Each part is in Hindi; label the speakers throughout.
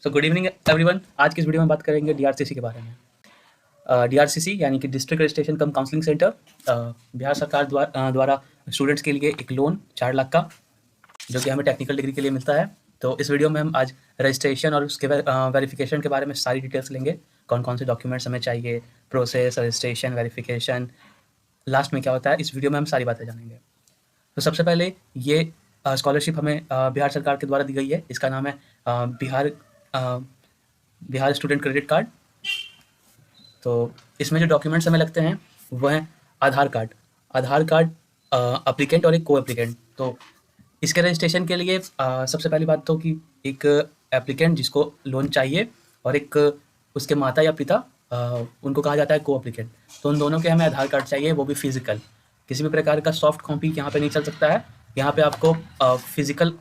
Speaker 1: So good evening everyone. आज की इस वीडियो में बात करेंगे डीआरसीसी के बारे में। डीआरसीसी यानी कि डिस्ट्रिक्ट रजिस्ट्रेशन कम काउंसलिंग सेंटर, बिहार सरकार द्वारा स्टूडेंट्स के लिए एक लोन 4 लाख का, जो कि हमें टेक्निकल डिग्री के लिए मिलता है। तो इस वीडियो में हम आज रजिस्ट्रेशन और उसके वेरिफिकेशन के बारे में सारी डिटेल्स लेंगे। कौन कौन से डॉक्यूमेंट्स हमें चाहिए, प्रोसेस, रजिस्ट्रेशन, वेरिफिकेशन, लास्ट में क्या होता है, इस वीडियो में हम सारी बातें जानेंगे। तो सबसे पहले ये स्कॉलरशिप हमें बिहार सरकार के द्वारा दी गई है। इसका नाम है बिहार स्टूडेंट क्रेडिट कार्ड। तो इसमें जो डॉक्यूमेंट्स हमें लगते हैं वो हैं आधार कार्ड, अप्लीकेंट और एक को एप्लीकेंट। तो इसके रजिस्ट्रेशन के लिए सबसे पहली बात तो कि एक एप्लीकेंट जिसको लोन चाहिए और एक उसके माता या पिता, उनको कहा जाता है को एप्लीकेंट। तो उन दोनों के हमें आधार कार्ड चाहिए, वो भी फिजिकल। किसी भी प्रकार का सॉफ्ट कॉपी यहाँ पे नहीं चल सकता है। यहाँ पे आपको फिजिकल,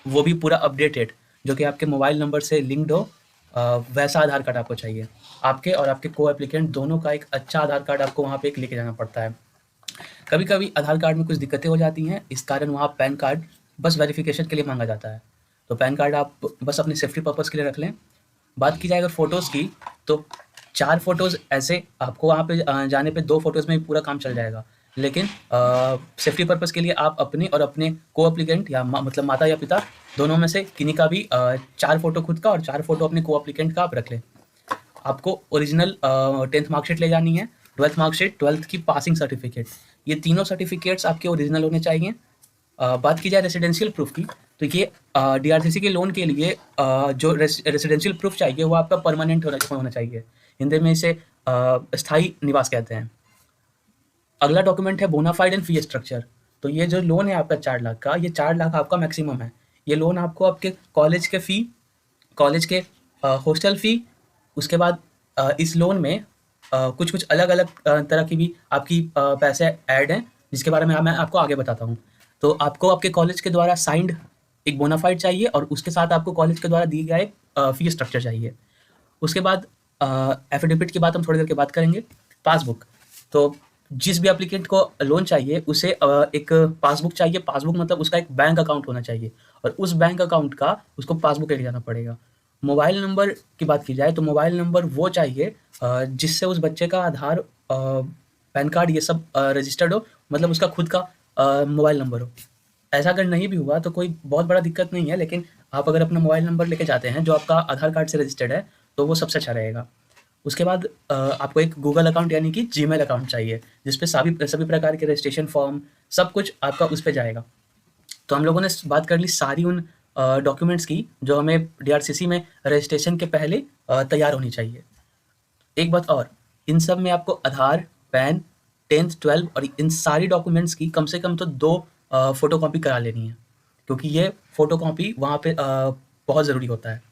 Speaker 1: वो भी पूरा अपडेटेड, जो कि आपके मोबाइल नंबर से लिंक्ड हो, वैसा आधार कार्ड आपको चाहिए। आपके और आपके को एप्लीकेंट दोनों का एक अच्छा आधार कार्ड आपको वहाँ पे एक लेके जाना पड़ता है। कभी कभी आधार कार्ड में कुछ दिक्कतें हो जाती हैं, इस कारण वहाँ पैन कार्ड बस वेरिफिकेशन के लिए मांगा जाता है। तो पैन कार्ड आप बस अपनी सेफ्टी पर्पज़ के लिए रख लें। बात की जाए अगर फ़ोटोज़ की, तो 4 फ़ोटोज़ ऐसे आपको वहाँ पे जाने पे 2 फ़ोटोज़ में पूरा काम चल जाएगा। लेकिन सेफ्टी पर्पज़ के लिए आप अपने और अपने को एप्लीकेंट या मतलब माता या पिता दोनों में से किन्हीं का भी 4 फ़ोटो खुद का और 4 फ़ोटो अपने को एप्लीकेंट का आप रख लें। आपको ओरिजिनल 10th मार्कशीट ले जानी है, 12th मार्कशीट, 12th की पासिंग सर्टिफिकेट, ये तीनों सर्टिफिकेट्स आपके ओरिजिनल होने चाहिए। बात की जाए रेसिडेंशियल प्रूफ की, तो ये डीआरसीसी के लोन के लिए जो रेसिडेंशियल प्रूफ चाहिए वो आपका परमानेंट होना चाहिए। हिंदी में इसे स्थायी निवास कहते हैं। अगला डॉक्यूमेंट है बोनाफाइड एंड फी स्ट्रक्चर। तो ये जो लोन है आपका 4 लाख का, ये 4 लाख आपका मैक्सिमम है। ये लोन आपको आपके कॉलेज के फ़ी, कॉलेज के हॉस्टल फ़ी, उसके बाद इस लोन में कुछ कुछ अलग अलग तरह की भी आपकी पैसे ऐड हैं, जिसके बारे में मैं आपको आगे बताता हूँ। तो आपको आपके कॉलेज के द्वारा साइंड एक बोनाफाइड चाहिए और उसके साथ आपको कॉलेज के द्वारा दिए गए फ़ी स्ट्रक्चर चाहिए। उसके बाद एफिडेविट की बात हम थोड़ी देर के बाद करेंगे। पासबुक, तो जिस भी एप्लीकेंट को लोन चाहिए उसे एक पासबुक चाहिए। पासबुक मतलब उसका एक बैंक अकाउंट होना चाहिए और उस बैंक अकाउंट का उसको पासबुक लेके जाना पड़ेगा। मोबाइल नंबर की बात की जाए तो मोबाइल नंबर वो चाहिए जिससे उस बच्चे का आधार, पैन कार्ड, ये सब रजिस्टर्ड हो, मतलब उसका खुद का मोबाइल नंबर हो। ऐसा अगर नहीं भी हुआ तो कोई बहुत बड़ा दिक्कत नहीं है, लेकिन आप अगर अपना मोबाइल नंबर लेके जाते हैं जो आपका आधार कार्ड से रजिस्टर्ड है तो वो सबसे अच्छा रहेगा। उसके बाद आपको एक गूगल अकाउंट यानी कि जीमेल अकाउंट चाहिए, जिस पे सभी प्रकार के रजिस्ट्रेशन फॉर्म, सब कुछ आपका उस पे जाएगा। तो हम लोगों ने बात कर ली सारी उन डॉक्यूमेंट्स की जो हमें डीआरसीसी में रजिस्ट्रेशन के पहले तैयार होनी चाहिए। एक बात और, इन सब में आपको आधार, पैन, 10th 12 और इन सारी डॉक्यूमेंट्स की कम से कम तो 2 फ़ोटोकॉपी करा लेनी है, क्योंकि ये फ़ोटोकॉपी वहाँ पे बहुत ज़रूरी होता है।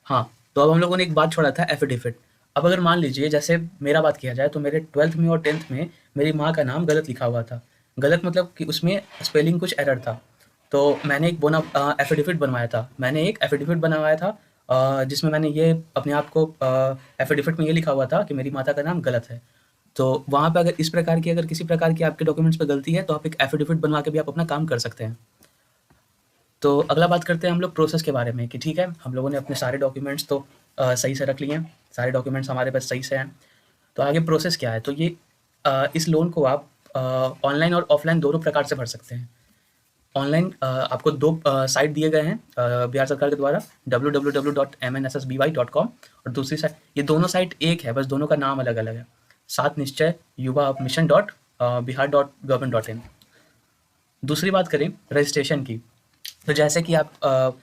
Speaker 1: हाँ, तो अब हम लोगों ने एक बात छोड़ा था एफिडेविट। अब अगर मान लीजिए जैसे मेरा बात किया जाए तो मेरे 12th में और 10th में मेरी माँ का नाम गलत लिखा हुआ था। गलत मतलब कि उसमें स्पेलिंग कुछ एरर था। तो मैंने एक एफिडेविट बनवाया था। मैंने एक एफिडेविट बनवाया था जिसमें मैंने ये अपने आप को एफिडेविट में ये लिखा हुआ था कि मेरी माता का नाम गलत है। तो वहाँ पे अगर इस प्रकार की, अगर किसी प्रकार की आपके डॉक्यूमेंट्स पे गलती है तो आप एक एफिडेविट बनवा के भी आप अपना काम कर सकते हैं। तो अगला बात करते हैं हम लोग प्रोसेस के बारे में कि ठीक है, हम लोगों ने अपने सारे डॉक्यूमेंट्स तो सही से रख लिए हैं, सारे डॉक्यूमेंट्स हमारे पास सही से हैं। तो आगे प्रोसेस क्या है, तो ये इस लोन को आप ऑनलाइन और ऑफलाइन दोनों प्रकार से भर सकते हैं। ऑनलाइन आपको 2 साइट दिए गए हैं बिहार सरकार के द्वारा, www.mnssby.com, और दूसरी साइट, ये दोनों साइट एक है, बस दोनों का नाम अलग अलग है, सात निश्चय युवा मिशन .बिहार.gov.in। दूसरी बात करें रजिस्ट्रेशन की, तो जैसे कि आप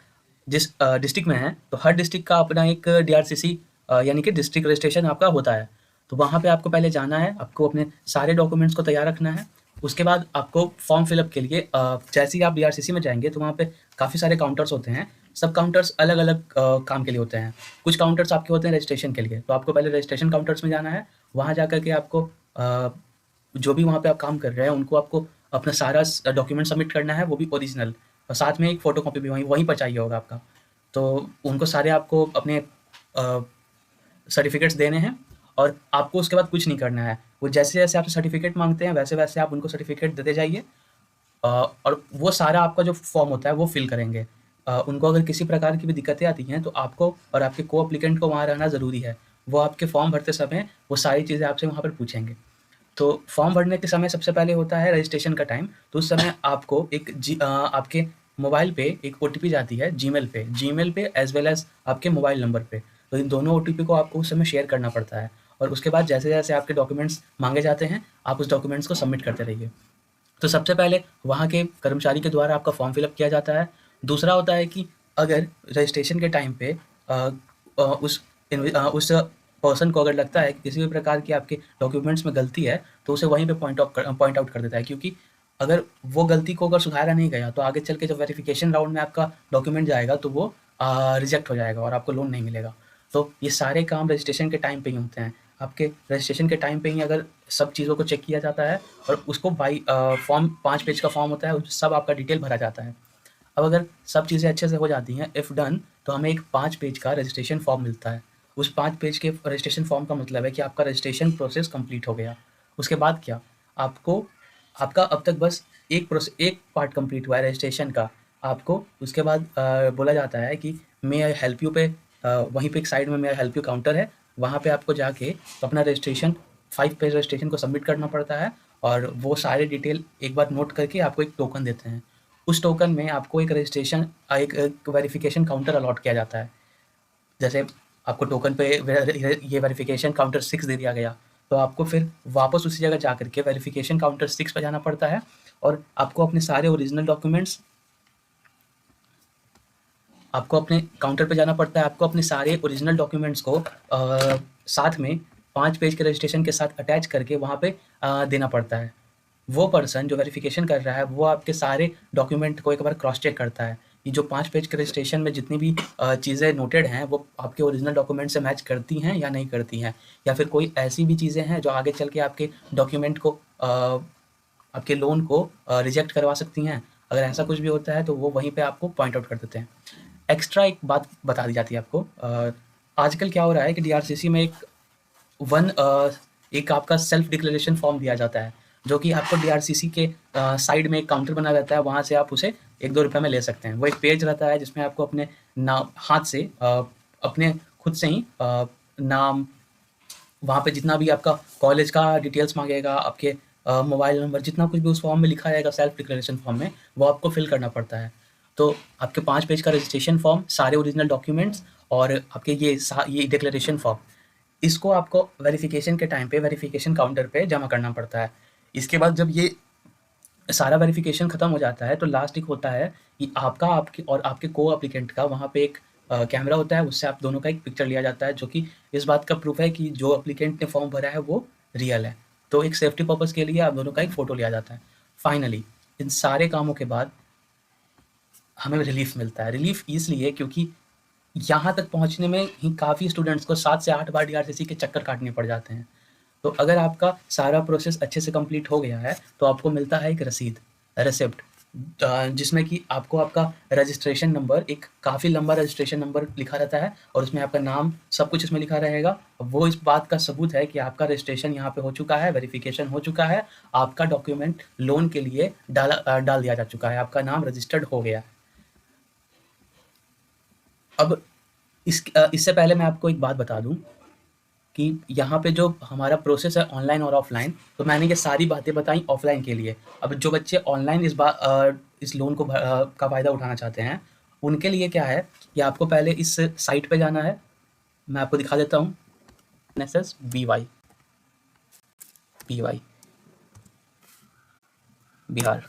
Speaker 1: जिस डिस्ट्रिक्ट में हैं तो हर डिस्ट्रिक्ट का अपना एक डीआरसीसी यानी कि डिस्ट्रिक्ट रजिस्ट्रेशन आपका होता है। तो वहाँ पे आपको पहले जाना है, आपको अपने सारे डॉक्यूमेंट्स को तैयार रखना है। उसके बाद आपको फॉर्म फिलअप के लिए जैसे ही आप डीआरसीसी में जाएंगे तो वहाँ पे काफ़ी सारे काउंटर्स होते हैं। सब काउंटर्स अलग अलग काम के लिए होते हैं। कुछ काउंटर्स आपके होते हैं रजिस्ट्रेशन के लिए, तो आपको पहले रजिस्ट्रेशन काउंटर्स में जाना है। वहाँ जा कर के आपको जो भी वहाँ पे आप काम कर रहे हैं उनको आपको अपना सारा डॉक्यूमेंट सबमिट करना है, वो भी ओरिजिनल, और साथ में एक फ़ोटोकॉपी भी वहीं पर चाहिए होगा आपका। तो उनको सारे आपको अपने सर्टिफिकेट्स देने हैं और आपको उसके बाद कुछ नहीं करना है। वो जैसे-जैसे आपसे सर्टिफिकेट माँगते हैं वैसे-वैसे आप उनको सर्टिफिकेट देते जाइए और वो सारा आपका जो फॉर्म होता है वो फिल करेंगे। उनको अगर किसी प्रकार की भी दिक्कतें आती हैं तो आपको और आपके को एप्लीकेंट को वहाँ रहना ज़रूरी है। वो आपके फॉर्म भरते समय वो सारी चीज़ें आपसे वहाँ पर पूछेंगे। तो फॉर्म भरने के समय सबसे पहले होता है रजिस्ट्रेशन का टाइम, तो उस समय आपको आपके मोबाइल पे एक ओटीपी जाती है जीमेल पे एज़ वेल एज़ आपके मोबाइल नंबर पे। तो इन दोनों ओटीपी को आपको उस समय शेयर करना पड़ता है और उसके बाद जैसे-जैसे आपके डॉक्यूमेंट्स माँगे जाते हैं, आप उस डॉक्यूमेंट्स को सबमिट करते रहिए। तो सबसे पहले वहाँ के कर्मचारी के द्वारा आपका फॉर्म फिलअप किया जाता है। दूसरा होता है कि अगर रजिस्ट्रेशन के टाइम पे उस पर्सन को अगर लगता है कि किसी भी प्रकार की आपके डॉक्यूमेंट्स में गलती है, तो उसे वहीं पे पॉइंट आउट कर देता है, क्योंकि अगर वो गलती को अगर सुधारा नहीं गया, तो आगे चल के जब वेरिफिकेशन राउंड में आपका डॉक्यूमेंट जाएगा, तो वो रिजेक्ट हो जाएगा और आपको लोन नहीं मिलेगा। तो ये सारे काम रजिस्ट्रेशन के टाइम पे ही होते हैं। आपके रजिस्ट्रेशन के टाइम पे ही अगर सब चीज़ों को चेक किया जाता है और उसको फॉर्म 5 पेज का फॉर्म होता है, उसमें सब आपका डिटेल भरा जाता है। अब अगर सब चीज़ें अच्छे से हो जाती हैं, इफ़ डन, तो हमें एक 5 पेज का रजिस्ट्रेशन फॉर्म मिलता है। उस 5 पेज के रजिस्ट्रेशन फॉर्म का मतलब है कि आपका रजिस्ट्रेशन प्रोसेस कंप्लीट हो गया। उसके बाद क्या, आपको आपका अब तक बस एक पार्ट कंप्लीट हुआ है रजिस्ट्रेशन का। आपको उसके बाद बोला जाता है कि मे आई हेल्प यू पे वहीं पे एक साइड में मे आई हेल्प यू काउंटर है, वहाँ पे आपको जाके अपना रजिस्ट्रेशन 5 पेज रजिस्ट्रेशन को सबमिट करना पड़ता है और वो सारे डिटेल एक बार नोट करके आपको एक टोकन देते हैं। उस टोकन में आपको एक एक वेरिफिकेशन काउंटर अलॉट किया जाता है। जैसे आपको टोकन पे ये वेरिफिकेशन काउंटर 6 दे दिया गया, तो आपको फिर वापस उसी जगह जा करके वेरिफिकेशन काउंटर 6 पे जाना पड़ता है और आपको अपने सारे ओरिजिनल डॉक्यूमेंट्स आपको अपने काउंटर पे जाना पड़ता है। आपको अपने सारे ओरिजिनल डॉक्यूमेंट्स को साथ में 5 पेज के रजिस्ट्रेशन के साथ अटैच करके वहाँ पे देना पड़ता है। वो पर्सन जो वेरिफिकेशन कर रहा है, वो आपके सारे डॉक्यूमेंट को एक बार क्रॉस चेक करता है कि जो 5 पेज के रजिस्ट्रेशन में जितनी भी चीज़ें नोटेड हैं, वो आपके ओरिजिनल डॉक्यूमेंट से मैच करती हैं या नहीं करती हैं, या फिर कोई ऐसी भी चीज़ें हैं जो आगे चल के आपके डॉक्यूमेंट को आपके लोन को रिजेक्ट करवा सकती हैं। अगर ऐसा कुछ भी होता है तो वो वहीं पे आपको पॉइंट आउट कर देते हैं। एक्स्ट्रा एक बात बता दी जाती है आपको, आजकल क्या हो रहा है कि डीआरसीसी में एक आपका सेल्फ डिक्लेरेशन फॉर्म दिया जाता है, जो कि आपको डीआरसीसी के साइड में एक काउंटर बना रहता है, वहाँ से आप उसे 1-2 रुपए में ले सकते हैं। वो एक पेज रहता है जिसमें आपको अपने नाम हाथ से अपने खुद से ही नाम, वहाँ पे जितना भी आपका कॉलेज का डिटेल्स मांगेगा, आपके मोबाइल नंबर, जितना कुछ भी उस फॉर्म में लिखा रहेगा सेल्फ डिक्लेरेशन फॉर्म में, वो आपको फिल करना पड़ता है। तो आपके 5 पेज का रजिस्ट्रेशन फॉर्म, सारे ओरिजिनल डॉक्यूमेंट्स और आपके ये डिक्लेरेशन फॉर्म, इसको आपको वेरिफिकेशन के टाइम पे वेरिफिकेशन काउंटर पे जमा करना पड़ता है। इसके बाद जब ये सारा वेरिफिकेशन खत्म हो जाता है, तो लास्ट एक होता है कि आपके को एप्लीकेंट का वहाँ पे एक कैमरा होता है, उससे आप दोनों का एक पिक्चर लिया जाता है, जो कि इस बात का प्रूफ है कि जो एप्लीकेंट ने फॉर्म भरा है वो रियल है। तो एक सेफ्टी पर्पज़ के लिए आप दोनों का एक फ़ोटो लिया जाता है। फाइनली इन सारे कामों के बाद हमें रिलीफ मिलता है। रिलीफ इसलिए क्योंकि यहाँ तक पहुँचने में ही काफ़ी स्टूडेंट्स को 7 से 8 बार डीआरसीसी के चक्कर काटने पड़ जाते हैं। तो अगर आपका सारा प्रोसेस अच्छे से कंप्लीट हो गया है, तो आपको मिलता है एक रिसिप्ट, जिसमें कि आपको आपका रजिस्ट्रेशन नंबर, एक काफ़ी लंबा रजिस्ट्रेशन नंबर लिखा रहता है और उसमें आपका नाम, सब कुछ इसमें लिखा रहेगा। वो इस बात का सबूत है कि आपका रजिस्ट्रेशन यहाँ पे हो चुका है, वेरिफिकेशन हो चुका है, आपका डॉक्यूमेंट लोन के लिए डाल दिया जा चुका है, आपका नाम रजिस्टर्ड हो गया है। अब इससे पहले मैं आपको एक बात बता दूं कि यहाँ पे जो हमारा प्रोसेस है ऑनलाइन और ऑफलाइन, तो मैंने ये सारी बातें बताई ऑफलाइन के लिए। अब जो बच्चे ऑनलाइन इस लोन को का फ़ायदा उठाना चाहते हैं, उनके लिए क्या है कि आपको पहले इस साइट पे जाना है। मैं आपको दिखा देता हूँ, MNSS BY बिहार।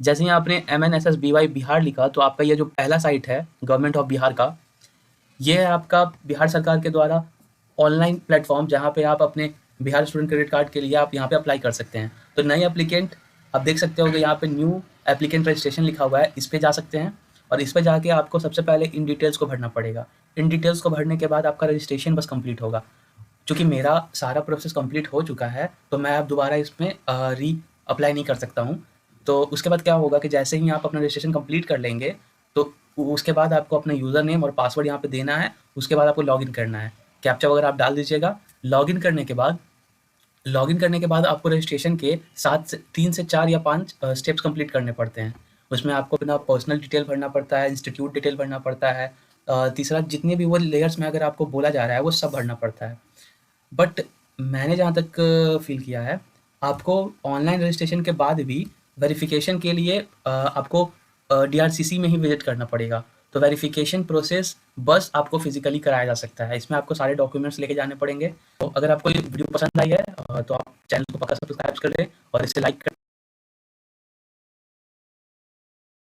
Speaker 1: जैसे ही आपने MNSS BY बिहार लिखा, तो आपका ये जो पहला साइट है गवर्नमेंट ऑफ बिहार का, ये है आपका बिहार सरकार के द्वारा ऑनलाइन प्लेटफॉर्म, जहाँ पे आप अपने बिहार स्टूडेंट क्रेडिट कार्ड के लिए आप यहाँ पे अप्लाई कर सकते हैं। तो नए एप्लीकेंट, आप देख सकते हो कि यहाँ पे न्यू एप्लीकेंट रजिस्ट्रेशन लिखा हुआ है, इस पे जा सकते हैं और इस पे जाके आपको सबसे पहले इन डिटेल्स को भरना पड़ेगा। इन डिटेल्स को भरने के बाद आपका रजिस्ट्रेशन बस कंप्लीट होगा। चूँकि मेरा सारा प्रोसेस कंप्लीट हो चुका है, तो मैं अब दोबारा इसमें री अप्लाई नहीं कर सकता हूँ। तो उसके बाद क्या होगा कि जैसे ही आप अपना रजिस्ट्रेशन कंप्लीट कर लेंगे, तो उसके बाद आपको अपना यूज़र नेम और पासवर्ड यहाँ पे देना है। उसके बाद आपको लॉगिन करना है, कैप्चा वगैरह आप डाल दीजिएगा। लॉगिन करने के बाद आपको रजिस्ट्रेशन के 3 से 4 या 5 स्टेप्स कंप्लीट करने पड़ते हैं। उसमें आपको अपना पर्सनल डिटेल भरना पड़ता है, इंस्टीट्यूट डिटेल भरना पड़ता है। तीसरा जितने भी वो लेयर्स में अगर आपको बोला जा रहा है वो सब भरना पड़ता है। बट मैंने जहाँ तक फ़ील किया है, आपको ऑनलाइन रजिस्ट्रेशन के बाद भी वेरिफ़िकेशन के लिए आपको डीआरसीसी में ही विज़िट करना पड़ेगा। तो वेरिफ़िकेशन प्रोसेस बस आपको फ़िज़िकली कराया जा सकता है। इसमें आपको सारे डॉक्यूमेंट्स लेके जाने पड़ेंगे। तो अगर आपको ये वीडियो पसंद आई है तो आप चैनल को पक्का सब्सक्राइब कर दें और इसे लाइक कर